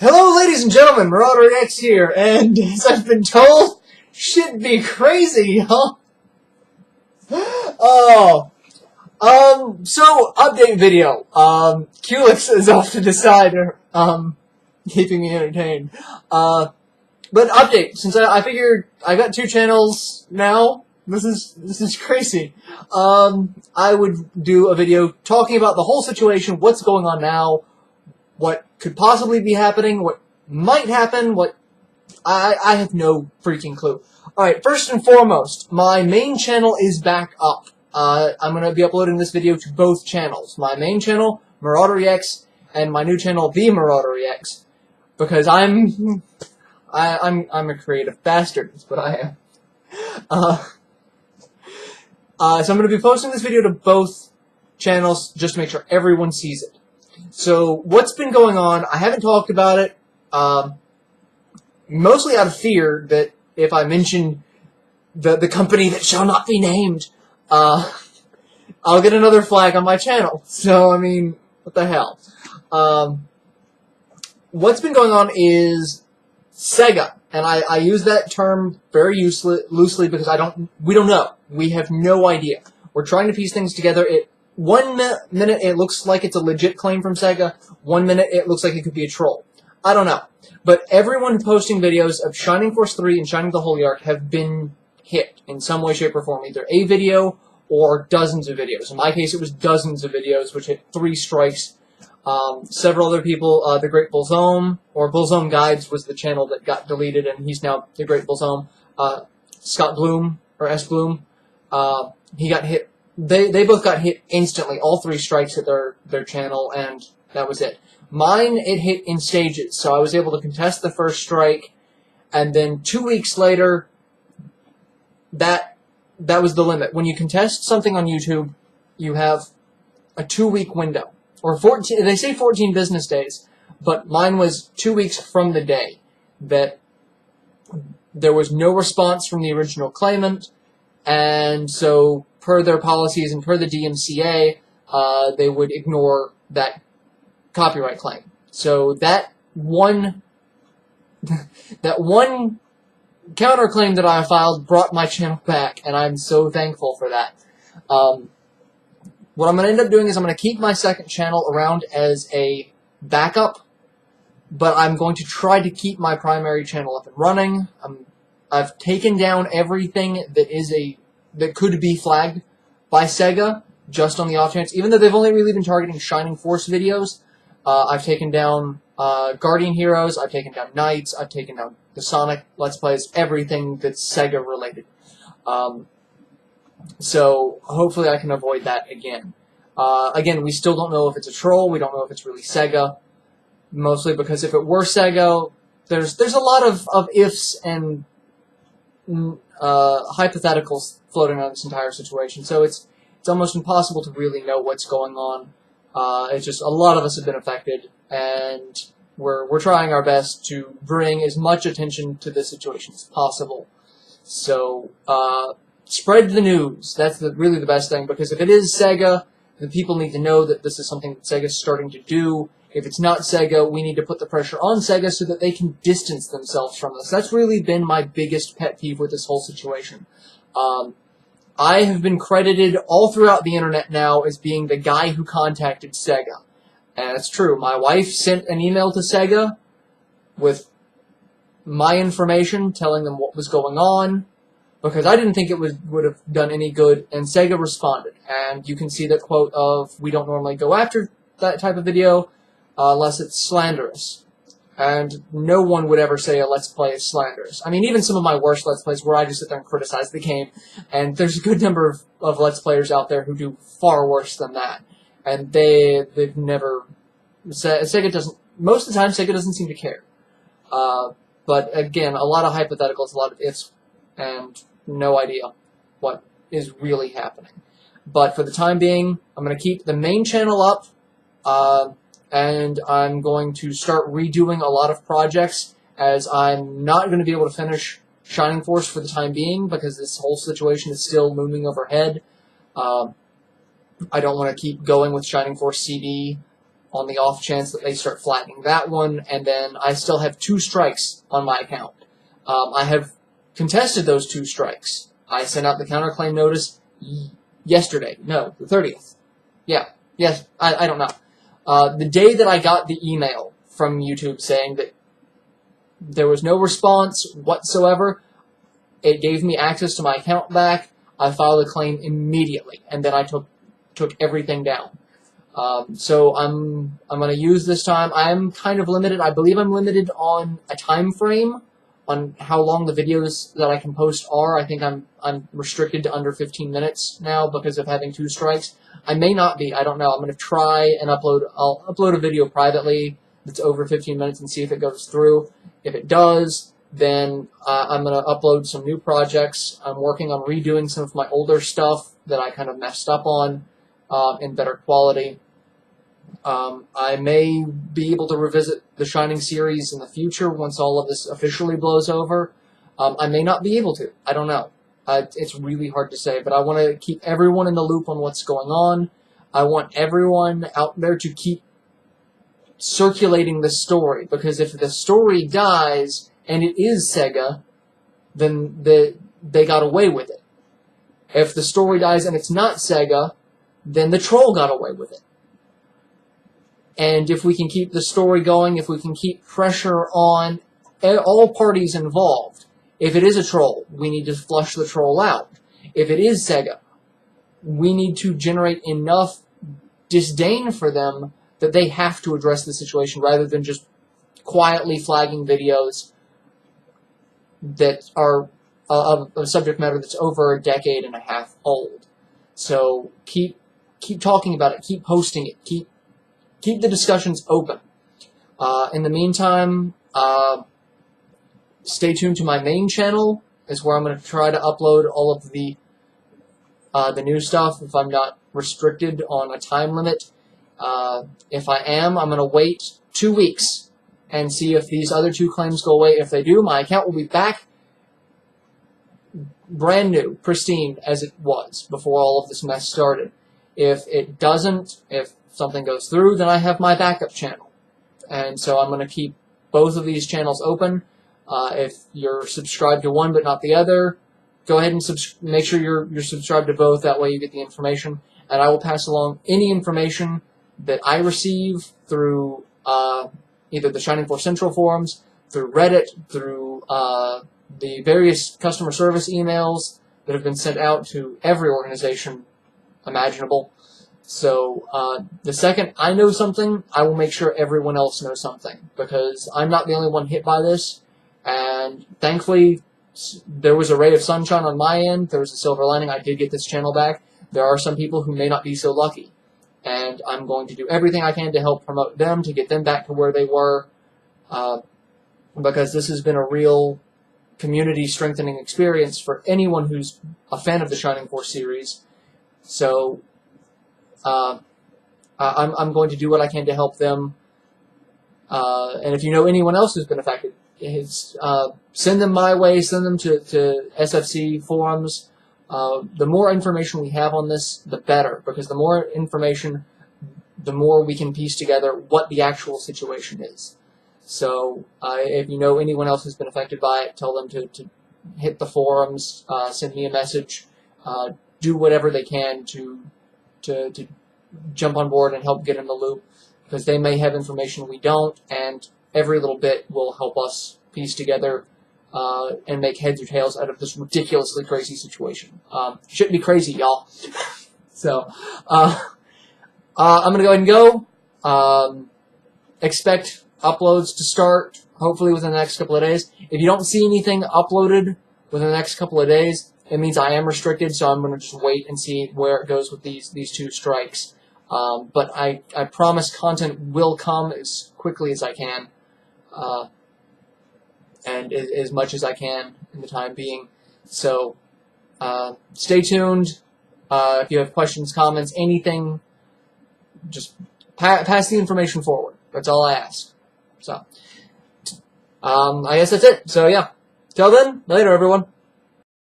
Hello, ladies and gentlemen, Marauder X here, and as I've been told, shit be crazy, huh? So, update video. Culex is off to the side, keeping me entertained. But update, since I figured I got 2 channels now, this is crazy. I would do a video talking about the whole situation, what's going on now, what could possibly be happening, what might happen, what I have no freaking clue. Alright, first and foremost, my main channel is back up. I'm going to be uploading this video to both channels. My main channel, Marauder X, and my new channel, The Marauder X, because I'm a creative bastard, is what I am. So I'm going to be posting this video to both channels just to make sure everyone sees it. So, what's been going on, I haven't talked about it, mostly out of fear that if I mention the company that shall not be named, I'll get another flag on my channel. So, I mean, what the hell. What's been going on is Sega, and I use that term very loosely because we don't know. We have no idea. We're trying to piece things together. One minute it looks like it's a legit claim from Sega, 1 minute it looks like it could be a troll. I don't know. But everyone posting videos of Shining Force 3 and Shining the Holy Ark have been hit in some way, shape, or form. Either a video or dozens of videos. In my case, it was dozens of videos, which hit 3 strikes. Several other people, The Great Bullzome, or Bullzome Guides was the channel that got deleted, and he's now The Great Bullzome. Scott Bloom, or S. Bloom, he got hit. They both got hit instantly. All 3 strikes hit their channel, and that was it. Mine, it hit in stages, so I was able to contest the first strike, and then 2 weeks later, that was the limit. When you contest something on YouTube, you have a 2-week window. Or 14, they say 14 business days, but mine was 2 weeks from the day that there was no response from the original claimant, and so per their policies and per the DMCA, they would ignore that copyright claim. So that one counterclaim that I filed brought my channel back, and I'm so thankful for that. What I'm going to end up doing is I'm going to keep my second channel around as a backup, but I'm going to try to keep my primary channel up and running. I've taken down everything that could be flagged by Sega, just on the off chance. Even though they've only really been targeting Shining Force videos, I've taken down Guardian Heroes, I've taken down Knights, I've taken down the Sonic Let's Plays, everything that's Sega related. So hopefully I can avoid that again. Again, we still don't know if it's a troll, we don't know if it's really Sega, mostly because if it were Sega, there's a lot of ifs and hypotheticals floating around this entire situation, so it's almost impossible to really know what's going on. It's just a lot of us have been affected, and we're trying our best to bring as much attention to this situation as possible. So spread the news. That's really the best thing, because if it is Sega, then people need to know that this is something that Sega's starting to do. If it's not Sega, we need to put the pressure on Sega so that they can distance themselves from this. That's really been my biggest pet peeve with this whole situation. I have been credited all throughout the internet now as being the guy who contacted Sega. And it's true. My wife sent an email to Sega with my information, telling them what was going on, because I didn't think it would have done any good, and Sega responded. And you can see the quote of, "We don't normally go after that type of video unless it's slanderous." And no one would ever say a Let's Play is slanderous. I mean, even some of my worst Let's Plays where I just sit there and criticize the game, and there's a good number of Let's Players out there who do far worse than that. And they've never... Sega doesn't... Most of the time, Sega doesn't seem to care. But again, a lot of hypotheticals, a lot of ifs, and no idea what is really happening. But for the time being, I'm going to keep the main channel up, and I'm going to start redoing a lot of projects, as I'm not going to be able to finish Shining Force for the time being, because this whole situation is still looming overhead. I don't want to keep going with Shining Force CD on the off chance that they start flattening that one, and then I still have 2 strikes on my account. I have contested those 2 strikes. I sent out the counterclaim notice yesterday. No, the 30th. Yeah. Yes, I don't know. The day that I got the email from YouTube saying that there was no response whatsoever, it gave me access to my account back. I filed a claim immediately, and then I took everything down. So I'm going to use this time. I'm kind of limited. I believe I'm limited on a time frame on how long the videos that I can post are. I think I'm restricted to under 15 minutes now because of having 2 strikes. I may not be. I don't know. I'm going to try and upload. I'll upload a video privately that's over 15 minutes and see if it goes through. If it does, then I'm going to upload some new projects. I'm working on redoing some of my older stuff that I kind of messed up on in better quality. I may be able to revisit the Shining series in the future once all of this officially blows over. I may not be able to. I don't know. It's really hard to say, but I want to keep everyone in the loop on what's going on. I want everyone out there to keep circulating the story, because if the story dies and it is Sega, then they got away with it. If the story dies and it's not Sega, then the troll got away with it. And if we can keep the story going, if we can keep pressure on all parties involved, if it is a troll, we need to flush the troll out. If it is Sega, we need to generate enough disdain for them that they have to address the situation rather than just quietly flagging videos that are of a subject matter that's over a decade and a half old. So keep talking about it, keep posting it, keep the discussions open. In the meantime, stay tuned to my main channel. Is where I'm going to try to upload all of the new stuff if I'm not restricted on a time limit. If I am, I'm going to wait 2 weeks and see if these other 2 claims go away. If they do, my account will be back brand new, pristine as it was before all of this mess started. If it doesn't, if something goes through, then I have my backup channel. And so I'm going to keep both of these channels open. If you're subscribed to one but not the other, go ahead and make sure you're subscribed to both. That way you get the information. And I will pass along any information that I receive through either the Shining Force Central forums, through Reddit, through the various customer service emails that have been sent out to every organization imaginable. So the second I know something, I will make sure everyone else knows something, because I'm not the only one hit by this. And thankfully, there was a ray of sunshine on my end. There was a silver lining. I did get this channel back. There are some people who may not be so lucky. And I'm going to do everything I can to help promote them, to get them back to where they were. Because this has been a real community strengthening experience for anyone who's a fan of the Shining Force series. So I'm going to do what I can to help them. And if you know anyone else who's been affected, send them my way, send them to SFC forums. The more information we have on this, the better, because the more information, the more we can piece together what the actual situation is. So if you know anyone else who's been affected by it, tell them to hit the forums, send me a message, do whatever they can to jump on board and help get in the loop, because they may have information we don't, and every little bit will help us piece together and make heads or tails out of this ridiculously crazy situation. Shouldn't be crazy, y'all. So, I'm going to go ahead and go. Expect uploads to start, hopefully within the next couple of days. If you don't see anything uploaded within the next couple of days, it means I am restricted, so I'm going to just wait and see where it goes with these 2 strikes. But I promise content will come as quickly as I can. And as much as I can in the time being. So, stay tuned. If you have questions, comments, anything, just pass the information forward. That's all I ask. So, I guess that's it. So, yeah. Till then, later, everyone.